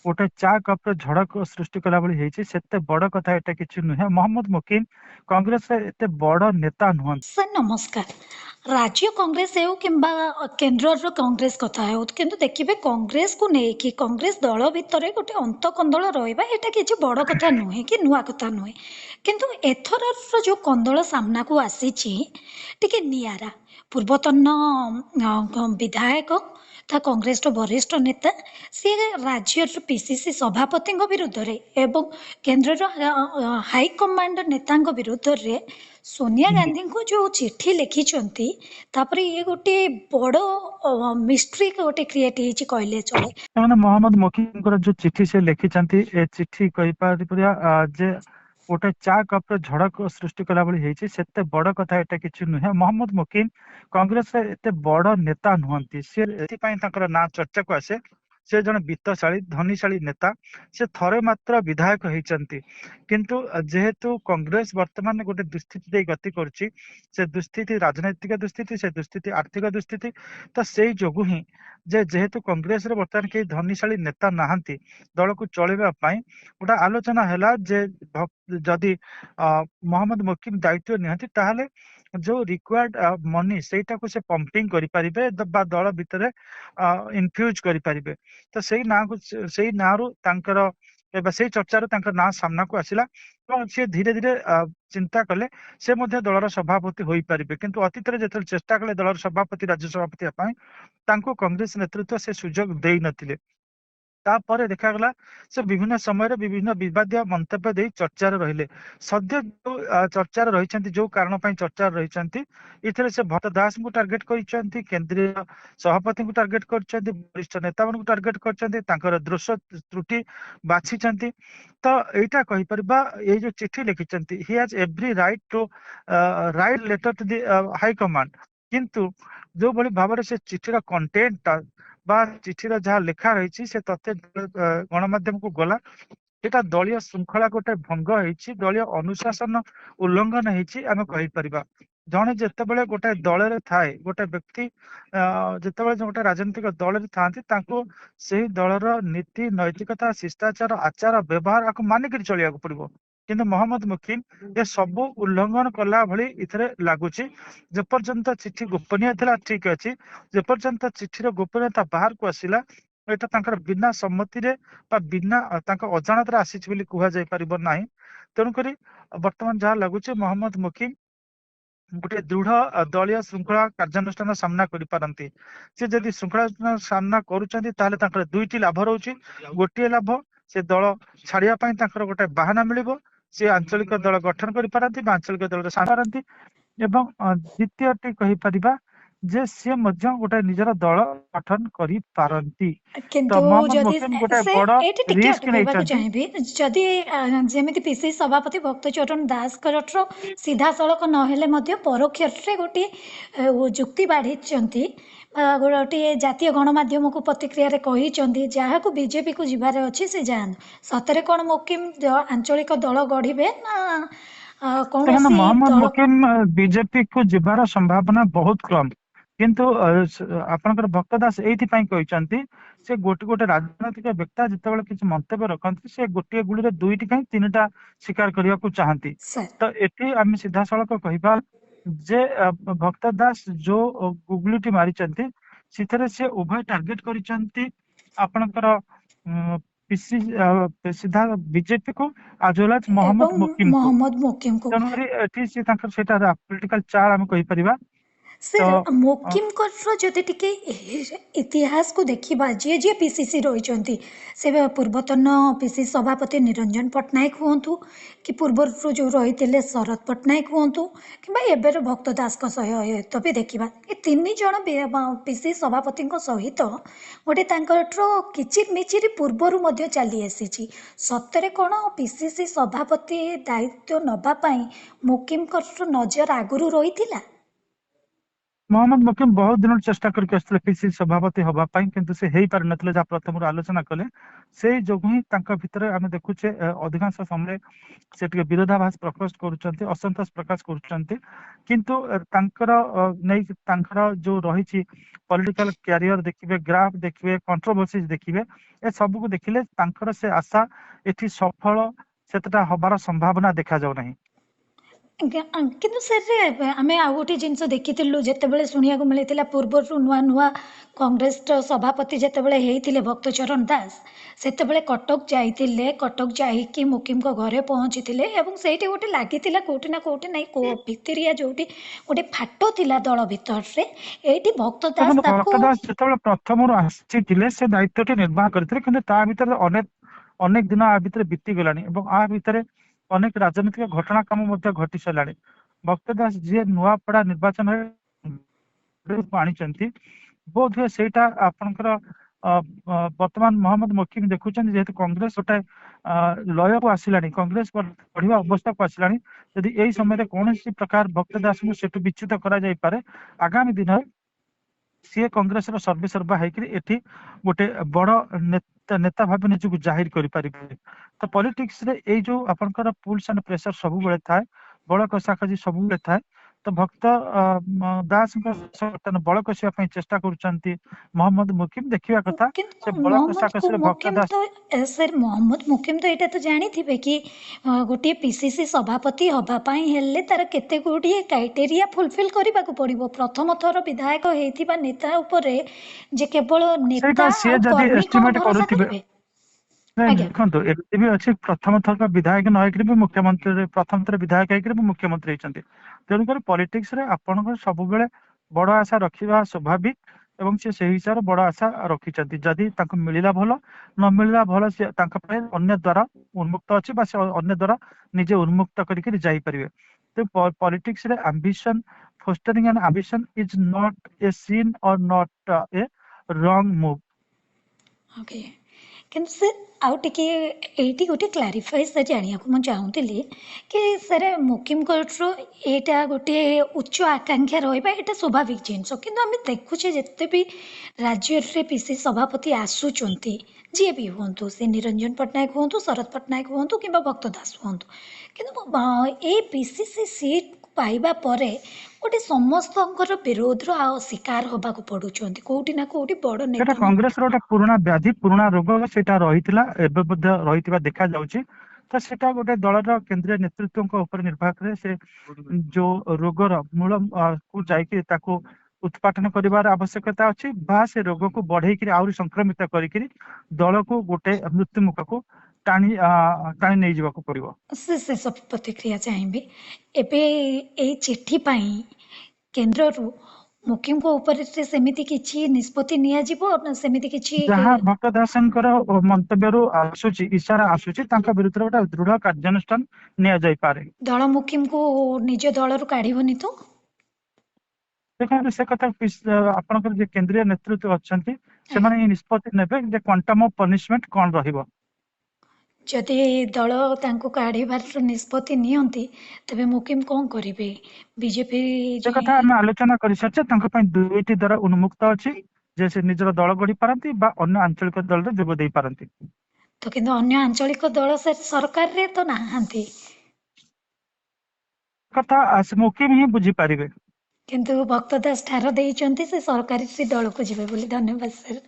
ଗୋଟେ ଚା କପ ର ଝଡକ ସୃଷ୍ଟି କଲା ଭଳି ହେଇଛି। ସେତେ ବଡ କଥା ଏଟା କିଛି ନୁହେଁ। ମହମ୍ମଦ ମୁକିମ କଂଗ୍ରେସର ଏତେ ବଡ ନେତା ନୁହନ୍ତି। ସାର୍ ନମସ୍କାର। ରାଜ୍ୟ କଂଗ୍ରେସ ହେଉ କିମ୍ବା କେନ୍ଦ୍ରର କଂଗ୍ରେସ କଥା ହେଉ, କିନ୍ତୁ ଦେଖିବେ କଂଗ୍ରେସକୁ ନେଇକି କଂଗ୍ରେସ ଦଳ ଭିତରେ ଗୋଟେ ଅନ୍ତକନ୍ଦଳ ରହିବା ଏଇଟା କିଛି ବଡ଼ କଥା ନୁହେଁ କି ନୂଆ କଥା ନୁହେଁ। କିନ୍ତୁ ଏଥରର ଯେଉଁ କନ୍ଦଳ ସାମ୍ନାକୁ ଆସିଛି ଟିକେ ନିଆରା। ପୂର୍ବତନ ବିଧାୟକ ତଥା କଂଗ୍ରେସର ବରିଷ୍ଠ ନେତା, ସିଏ ରାଜ୍ୟର ପିସିସି ସଭାପତିଙ୍କ ବିରୁଦ୍ଧରେ ଏବଂ କେନ୍ଦ୍ରର ହାଇକମାଣ୍ଡ ନେତାଙ୍କ ବିରୁଦ୍ଧରେ ସୋନିଆ ଗାନ୍ଧୀଙ୍କୁ ଯେଉଁ ଚିଠି ଲେଖିଛନ୍ତି, ତାପରେ ଇଏ ଗୋଟେ ବଡ଼ ମିଷ୍ଟ୍ରି ଗୋଟେ କ୍ରିଏଟ୍ ହେଇଛି କହିଲେ ଚଳେ। ସେମାନେ ମହମ୍ମଦ ମୁକିମଙ୍କର ଯୋଉ ଚିଠି ସେ ଲେଖିଛନ୍ତି, ଏ ଚିଠି କହିପାରିବା ଯେ ଗୋଟେ ଚା କପ ର ଝଡକ ସୃଷ୍ଟି କଲା ଭଳି ହେଇଛି। ସେତେ ବଡ କଥା ଏଟା କିଛି ନୁହେଁ। ମହମ୍ମଦ ମୁକିମ କଂଗ୍ରେସର ଏତେ ବଡ ନେତା ନୁହନ୍ତି। ସେ ଏଥିପାଇଁ ତାଙ୍କର ନାଁ ଚର୍ଚ୍ଚାକୁ ଆସେ, ସେ ଜଣେ ବିତ୍ତଶାଳୀ ଧନୀଶାଳୀ ନେତା। ସେ ଥରେ ମାତ୍ର ବିଧାୟକ ହେଇଛନ୍ତି। କିନ୍ତୁ ଯେହେତୁ କଂଗ୍ରେସ ବର୍ତ୍ତମାନ ଗୋଟେ ଦୁଃସ୍ଥିତି ଦେଇ ଗତି କରୁଛି, ସେ ଦୁଃସ୍ଥିତି ରାଜନୈତିକ ଦୁଃସ୍ଥିତି, ସେ ଦୁଃସ୍ଥିତି ଆର୍ଥିକ ଦୁଃସ୍ଥିତି, ତ ସେଇ ଯୋଗୁ ହିଁ ଯେହେତୁ କଂଗ୍ରେସରେ ବର୍ତ୍ତମାନ କେହି ଧନୀଶାଳୀ ନେତା ନାହାନ୍ତି ଦଳକୁ ଚଳେଇବା ପାଇଁ, ଗୋଟେ ଆଲୋଚନା ହେଲା ଯେ ଯଦି ମହମ୍ମଦ ମୁକିମ ଦାୟିତ୍ୱ ନିଅନ୍ତି, ତାହେଲେ ଯୋଉ ରିକ୍ୱାର୍ଡ ମନି ସେଇଟାକୁ ସେ ପମ୍ପିଂ କରିପାରିବେ ବା ଦଳ ଭିତରେ ଇନଫ୍ୟୁଜ କରିପାରିବେ। ତ ସେଇ ନାଁରୁ ତାଙ୍କର ସେଇ ଚର୍ଚ୍ଚାରୁ ତାଙ୍କ ନାଁ ସାମ୍ନାକୁ ଆସିଲା ଏବଂ ସେ ଧୀରେ ଧୀରେ ଚିନ୍ତା କଲେ ସେ ମଧ୍ୟ ଦଳର ସଭାପତି ହୋଇପାରିବେ। କିନ୍ତୁ ଅତୀତରେ ଯେତେବେଳେ ଚେଷ୍ଟା କଲେ ଦଳର ସଭାପତି ରାଜ୍ୟ ସଭାପତି ହେବା ପାଇଁ, ତାଙ୍କୁ କଂଗ୍ରେସ ନେତୃତ୍ୱ ସେ ସୁଯୋଗ ଦେଇନଥିଲେ। ତାପରେ ଦେଖାଗଲା ସେ ବିଭିନ୍ନ ସମୟରେ ବିଭିନ୍ନ ବିବାଦୀୟ ମନ୍ତବ୍ୟ ଦେଇ ଚର୍ଚ୍ଚାରେ ରହିଲେ। ସଦ୍ୟ ଯୋଉ ଚର୍ଚ୍ଚାରେ ରହିଛନ୍ତି, ଯୋଉ କାରଣ ପାଇଁ ଚର୍ଚ୍ଚାରେ ରହିଛନ୍ତି, ଏଥିରେ ସେ ଭଟ୍ଟ ଦାସଙ୍କୁ ଟାର୍ଗେଟ କରିଛନ୍ତି, କେନ୍ଦ୍ରୀୟ ସଭାପତିଙ୍କୁ ଟାର୍ଗେଟ କରିଛନ୍ତି, ବରିଷ୍ଠ ନେତାମାନଙ୍କୁ ଟାର୍ଗେଟ କରିଛନ୍ତି, ତାଙ୍କର ଦୋଷ ତ୍ରୁଟି ବାଛିଛନ୍ତି। ତ ଏଇଟା କହିପାରିବା, ଏଇ ଯୋଉ ଚିଠି ଲେଖିଛନ୍ତି, he has every right to write letter to the high command. କିନ୍ତୁ ଯୋଉଭଳି ଭାବରେ ସେ ଚିଠିର କଣ୍ଟେଣ୍ଟଟା ବା ଚିଠିର ଯାହା ଲେଖା ରହିଛି, ସେ ତଥ୍ୟ ଗଣମାଧ୍ୟମକୁ ଗଲା, ଏଟା ଦଳୀୟ ଶୃଙ୍ଖଳା ଗୋଟେ ଭଙ୍ଗ ହେଇଛି, ଦଳୀୟ ଅନୁଶାସନ ଉଲ୍ଲଂଘନ ହେଇଛି ଆମେ କହିପାରିବା। ଜଣେ ଯେତେବେଳେ ଗୋଟେ ଦଳରେ ଥାଏ, ଗୋଟେ ବ୍ୟକ୍ତି ଯେତେବେଳେ ଗୋଟେ ରାଜନୈତିକ ଦଳରେ ଥାନ୍ତି, ତାଙ୍କୁ ସେହି ଦଳର ନୀତି ନୈତିକତା ଶିଷ୍ଟାଚାର ଆଚାର ବ୍ୟବହାର ଆକୁ ମାନିକିରି ଚଳିବାକୁ ପଡିବ। କିନ୍ତୁ ମହମ୍ମଦ ମୁକିମ ଏ ସବୁ ଉଲ୍ଲଂଘନ କଲା ଭଳି ଏଥିରେ ଲାଗୁଛି। ଯେପର୍ଯ୍ୟନ୍ତ ଚିଠି ଗୋପନୀୟ ଥିଲା ଠିକ ଅଛି, ଯେପର୍ଯ୍ୟନ୍ତ ଚିଠିର ଗୋପନୀୟତା ବାହାରକୁ ଆସିଲା, ଏଇଟା ତାଙ୍କର ବିନା ସମ୍ମତିରେ ବା ବିନା ତାଙ୍କ ଅଜାଣତରେ ଆସିଛି ବୋଲି କୁହାଯାଇ ପାରିବ ନାହିଁ। ତେଣୁକରି ବର୍ତ୍ତମାନ ଯାହା ଲାଗୁଛି, ମହମ୍ମଦ ମୁକିମ ଗୋଟେ ଦୃଢ ଦଳୀୟ ଶୃଙ୍ଖଳା କାର୍ଯ୍ୟାନୁଷ୍ଠାନ ସାମ୍ନା କରିପାରନ୍ତି। ସେ ଯଦି ଶୃଙ୍ଖଳା ସାମ୍ନା କରୁଛନ୍ତି, ତାହେଲେ ତାଙ୍କର ଦୁଇଟି ଲାଭ ରହୁଛି। ଗୋଟିଏ ଲାଭ, ସେ ଦଳ ଛାଡିବା ପାଇଁ ତାଙ୍କର ଗୋଟେ ବାହାନା ମିଳିବ, ସେ ଆଞ୍ଚଳିକ ଦଳ ଗଠନ କରିପାରନ୍ତି ବା ଆଞ୍ଚଳିକ ଦଳରେ ସାରନ୍ତି। ଏବଂ ଦ୍ୱିତୀୟଟି କହିପାରିବା ଯେ ସିଏ ମଧ୍ୟ ଗୋଟେ ନିଜର ଦଳ ଗଠନ କରିପାରନ୍ତି। ତ କିନ୍ତୁ ମହମ୍ମଦ ଯଦି ମୁକିମ ଗୋଟେ ସେ ବଡ ଏଇଠି ଟିକେ ରିସ୍କ ଅଟକାଇବାକୁ ନେଇଛନ୍ତି। ଚାହିଁବି, ଯଦି ଯେମିତି ପିସିସି ସଭାପତି ଭକ୍ତଚରଣ ଦାସଙ୍କର ସିଧାସଳଖ ନହେଲେ ମଧ୍ୟ ପରୋକ୍ଷରେ ଗୋଟିଏ ଯୁକ୍ତି ବାଢ଼ିଛନ୍ତି, ଗୋଟିଏ ଜାତୀୟ ଗଣମାଧ୍ୟମକୁ ପ୍ରତିକ୍ରିୟାରେ କହିଛନ୍ତି, ଯାହାକୁ ବିଜେପିକୁ ଯିବାର ଅଛି ସେ ଯାଆନ୍ତୁ। ସତରେ କ'ଣ ମୁକିମ ଆଞ୍ଚଳିକ ଦଳ ଗଢ଼ିବେ ନା ଦେଖନ୍ତୁ, କୌଣସି ମହମ୍ମଦ ଦଳ? ମୁକିମ ବିଜେପି କୁ ଯିବାର ସମ୍ଭାବନା ବହୁତ କମ୍। କିନ୍ତୁ ଆପଣଙ୍କର ଭକ୍ତ ଦାସ ଏଇଥିପାଇଁ କହିଛନ୍ତି, ସେ ଗୋଟେ ରାଜନୈତିକ ବ୍ୟକ୍ତି ଯେତେବେଳେ କିଛି ମନ୍ତବ୍ୟ ରଖନ୍ତି, ସେ ଗୋଟିଏ ଗୁଳିରେ ଦୁଇଟି କାହିଁ ତିନିଟା ଶିକାର କରିବାକୁ ଚାହାନ୍ତି। ସାର୍ ତ ଏଠି ଆମେ ସିଧାସଳଖ କହିବା ଯେ ଭକ୍ତ ଦାସ ଯୋଉ ଗୁଗଲିଟି ମାରିଛନ୍ତି, ସେଥିରେ ସେ ଉଭୟ ଟାର୍ଗେଟ କରିଛନ୍ତି ଆପଣଙ୍କର ପିସି ସିଧା ବିଜେପି କୁ, as well as ଏବଂ ମହମ୍ମଦ ମୁକିମ କୁ। ମହମ୍ମଦ ମୁକିମକୁ। ତେଣୁକରି ଏଠି ସେ ତାଙ୍କର ସେଇଟା ପଲିଟିକାଲ ଚାର୍ଜ ଆମେ କହିପାରିବା। ତ ସାର୍ ଅ, ମୁକିମଙ୍କର ଯଦି ଟିକେ ଇତିହାସକୁ ଦେଖିବା, ଯିଏ ଯିଏ ପିସିସି ରହିଛନ୍ତି, ସେ ପୂର୍ବତନ ପିସିସି ସଭାପତି ନିରଞ୍ଜନ ପଟ୍ଟନାୟକ ହୁଅନ୍ତୁ କି ପୂର୍ବରୁ ଯେଉଁ ରହିଥିଲେ ଶରଦ ପଟ୍ଟନାୟକ ହୁଅନ୍ତୁ କିମ୍ବା ଏବେର ଭକ୍ତ ଦାସଙ୍କ ସହିତ ବି ଦେଖିବା, ଏ ତିନି ଜଣ ପିସିସି ସଭାପତିଙ୍କ ସହିତ ଗୋଟେ ତାଙ୍କର କିଚିର ମିଚିରି ପୂର୍ବରୁ ମଧ୍ୟ ଚାଲି ଆସିଛି। ସତରେ କ'ଣ ପିସିସି ସଭାପତି ଦାୟିତ୍ୱ ନେବା ପାଇଁ ମୁକିମଙ୍କର ନଜର ଆଗରୁ ରହିଥିଲା? मोहम्मद मुकिम बहुत दिन चेष्टा करके आसते पिसिसी सभापति हवा पाई किंतु से हेई पारि नथिले जहाँ प्रथम आलोचना कले से जो ही तांका भितरे आमे देखुचे अधिकांश समय से टिके विरोधाभास प्रकाश करूछंती असंतोष प्रकाश करूछंती किंतु तांकर नै तांकर जो रहिछि पॉलिटिकल कैरियर देखिबे ग्राफ देखिबे कंट्रोवर्सीज देखिबे ए सब को देखिले तांकर से आशा एठी सफल सेतटा हबार संभावना देखा जाउ नहीं। କିନ୍ତୁ ସାର୍ ଆମେ ଆଉ ଗୋଟେ ଜିନିଷ ଦେଖିଥିଲୁ ଯେତେବେଳେ ଶୁଣିବାକୁ ମିଳିଥିଲା ପୂର୍ବରୁ ନୂଆ ନୂଆ କଂଗ୍ରେସର ସଭାପତି ଯେତେବେଳେ ହେଇଥିଲେ ଭକ୍ତଚରଣ ଦାସ ସେତେବେଳେ କଟକ ଯାଇଥିଲେ କଟକ ଯାଇକି ମୁକିମଙ୍କ ଘରେ ପହଞ୍ଚିଥିଲେ ଏବଂ ସେଇଠି ଗୋଟେ ଲାଗିଥିଲା କୋଉଠି ନା କୋଉଠି ନାଇଁ ଭିତରିଆ ଯୋଉଠି ଗୋଟେ ଫାଟ ଥିଲା ଦଳ ଭିତରେ ଏଇଠି ଭକ୍ତ ଦାସ ଦେଖନ୍ତୁ ତାକୁ ଭକ୍ତ ଦାସ ଯେତେବେଳେ ପ୍ରଥମରୁ ଆସିଥିଲେ ସେ ଦାୟିତ୍ୱଟି ନିର୍ବାହ କରିଥିଲେ କିନ୍ତୁ ତା ଭିତରେ ଅନେକ ଦିନ ଆ ଭିତରେ ବିତି ଗଲାଣି ଏବଂ ଆ ଭିତରେ ଅନେକ ରାଜନୈତିକ ଘଟଣାକ୍ରମ ମଧ୍ୟ ଘଟି ସାରିଲାଣି। ଭକ୍ତ ଦାସ ଯିଏ ନୂଆପଡା ନିର୍ବାଚନରେ ଆଣିଛନ୍ତି ବୋଧ ହୁଏ ସେଇଟା ଆପଣଙ୍କର ବର୍ତ୍ତମାନ ମହମ୍ମଦ ମୁକିମ ଦେଖୁଛନ୍ତି ଯେହେତୁ କଂଗ୍ରେସ ଗୋଟେ ଲୟକୁ ଆସିଲାଣି କଂଗ୍ରେସ ବଢିବା ଅବସ୍ଥାକୁ ଆସିଲାଣି ଯଦି ଏଇ ସମୟରେ କୌଣସି ପ୍ରକାର ଭକ୍ତ ଦାସଙ୍କୁ ସେଠୁ ବିଚ୍ୟୁତ କରାଯାଇପାରେ ଆଗାମୀ ଦିନରେ सीए कांग्रेस सर्वे सर्वा होकर एठी गोटे बड़ नेता भाव निजक जाहिर करें तो पॉलिटिक्स रे ए जो आपनकर पुल्स एंड प्रेशर सब बेले थाए बड़ कषाकषि सब बेले थाए तो भक्त दास बड़ कषिया चेष्टा कर मोहम्मद मुकिम देखा कथा से କିନ୍ତୁ बड़ मोहम्मद कषाकषि भक्त मुकिम दास तो सर मोहम्मद मुकिम तो एटा तो जानिथिबे कि गोटे पीसीसी सभापति हवा पाई हेले तार केते गुड़िए क्राइटेरिया फुलफिल करबाकू पड़िबो प्रथम थर विधायक हेइथिबा नेता उपरे जे केवल नेता सेटा सी आ जदि कर्मी कौन एस्टिमेट भरोसा करुथिबे करिवे नहीं आज्ञा देखो एमती भी अच्छी प्रथम थर विधायक न होकर भी मुख्यमंत्री प्रथम थर विधायक होकर भी मुख्यमंत्री होती तेणुक पॉलिटिक्स रे आपन सब बेले बड़ आशा रखा स्वाभाविक एवं से हिसाब से बड़ आशा रखिंट जदि मिलला भल न मिलला भल से अन्य द्वारा उन्मुक्त अच्छी अन्य द्वारा निजे उन्मुक्त करके जापारे तो पॉलिटिक्स रे ambition fostering and ambition is not a sin or not a wrong move. Okay କିନ୍ତୁ ସେ ଆଉ ଟିକେ ଏଇଠି ଗୋଟେ କ୍ଲାରିଫାଇ ସାର୍ ଜାଣିବାକୁ ମୁଁ ଚାହୁଁଥିଲି କି ସାର୍ ମୁକିମଙ୍କଠୁ ଏଇଟା ଗୋଟେ ଉଚ୍ଚ ଆକାଂକ୍ଷା ରହିବା ଏଇଟା ସ୍ୱାଭାବିକ ଜିନିଷ କିନ୍ତୁ ଆମେ ଦେଖୁଛେ ଯେତେ ବି ରାଜ୍ୟରେ ପିସି ସଭାପତି ଆସୁଛନ୍ତି ଯିଏ ବି ହୁଅନ୍ତୁ ସେ ନିରଞ୍ଜନ ପଟ୍ଟନାୟକ ହୁଅନ୍ତୁ ଶରଦ ପଟ୍ଟନାୟକ ହୁଅନ୍ତୁ କିମ୍ବା ଭକ୍ତ ଦାସ ହୁଅନ୍ତୁ କିନ୍ତୁ ଏଇ ପିସିସି ସିଟ୍ ପାଇବା ପରେ ଗୋଟେ ସମସ୍ତଙ୍କର ବିରୋଧର ଆଉ ଶିକାର ହବାକୁ ପଡୁଛନ୍ତି କୋଉଠି ନା କୋଉଠି ବଡ ସେଟା ନେତା କଂଗ୍ରେସ ର ଗୋଟେ ପୁରୁଣା ବ୍ୟାଧି ପୁରୁଣା ରୋଗ ସେଟା ରହିଥିଲା ଏବେ ମଧ୍ୟ ରହିଥିବା ଦେଖା ଯାଉଛି ତ ସେଟା ଗୋଟେ ଦଳର କେନ୍ଦ୍ରୀୟ ନେତୃତ୍ୱଙ୍କ ଉପରେ ନିର୍ଭର କରେ ସେ ଯୋଉ ରୋଗର ମୂଳ କୁ ଯାଇକି ତାକୁ ଉତ୍ପାଟନ କରିବାର ଆବଶ୍ୟକତା ଅଛି ବା ସେ ରୋଗକୁ ବଢେଇକିରି ଆହୁରି ସଂକ୍ରମିତ କରିକିରି ଦଳକୁ ଗୋଟେ ମୃତ୍ୟୁ ମୁଖକୁ ଟାଣି ନେଇଯିବାକୁ ପଡିବ। ସେ ଶେଷ ପ୍ରତିକ୍ରିୟା ଚାହିଁବି ଏବେ ଏଇ ଚିଠି ପାଇଁ କେନ୍ଦ୍ରରୁ ମୁକିମଙ୍କ ଉପରେ ସେମିତି କିଛି ନିଷ୍ପତ୍ତି ନିଆଯିବ ନା ସେମିତି କିଛି ଯାହା ଭକ୍ତ ଦାସଙ୍କର ମନ୍ତବ୍ୟରୁ ଆସୁଛି ଇଶାରା ଆସୁଛି ତାଙ୍କ ବିରୁଦ୍ଧରେ ଗୋଟେ ଦୃଢ କାର୍ଯ୍ୟାନୁଷ୍ଠାନ ନିଆଯାଇପାରେ। ଦଳ ମୁକିମକୁ ନିଜ ଦଳରୁ କାଢିବନି ତ? ଦେଖନ୍ତୁ ସେ କଥା ଆପଣଙ୍କର ଯେ କେନ୍ଦ୍ରୀୟ ନେତୃତ୍ୱ ଅଛନ୍ତି ସେମାନେ ହିଁ ନିଷ୍ପତ୍ତି ନେବେ ଯେ କ୍ୱାଣ୍ଟମ ଅଫ ପନିଶମେଣ୍ଟ କଣ ରହିବ। ଯଦି ଦଳ ତାଙ୍କୁ କାଢିବାର ନିଷ୍ପତ୍ତି ନିଅନ୍ତି ତେବେ ମୁକିମ କଣ କରିବେ? ବିଜେପି ସେ କଥା ଆମେ ଆଲୋଚନା କରିସାରିଛେ ତାଙ୍କ ପାଇଁ ଦୁଇଟି ଦ୍ଵାରା ଉନ୍ମୁକ୍ତ ଅଛି ଯେ ସେ ନିଜର ଦଳ ଗଢି ପାରନ୍ତି ବା ଅନ୍ୟ ଆଞ୍ଚଳିକ ଦଳରେ ଯୋଗ ଦେଇ ପାରନ୍ତି। ତ କିନ୍ତୁ ଅନ୍ୟ ଆଞ୍ଚଳିକ ଦଳ ସରକାରରେ ତ ନାହାନ୍ତି କଥା ମୁକିମ ହିଁ ବୁଝିପାରିବେ। କିନ୍ତୁ ଭକ୍ତ ଦାସ ଠାର ଦେଇଛନ୍ତି ସେ ସରକାରୀ ଦଳକୁ ଯିବେ ବୋଲି। ଧନ୍ୟବାଦ ସାର୍।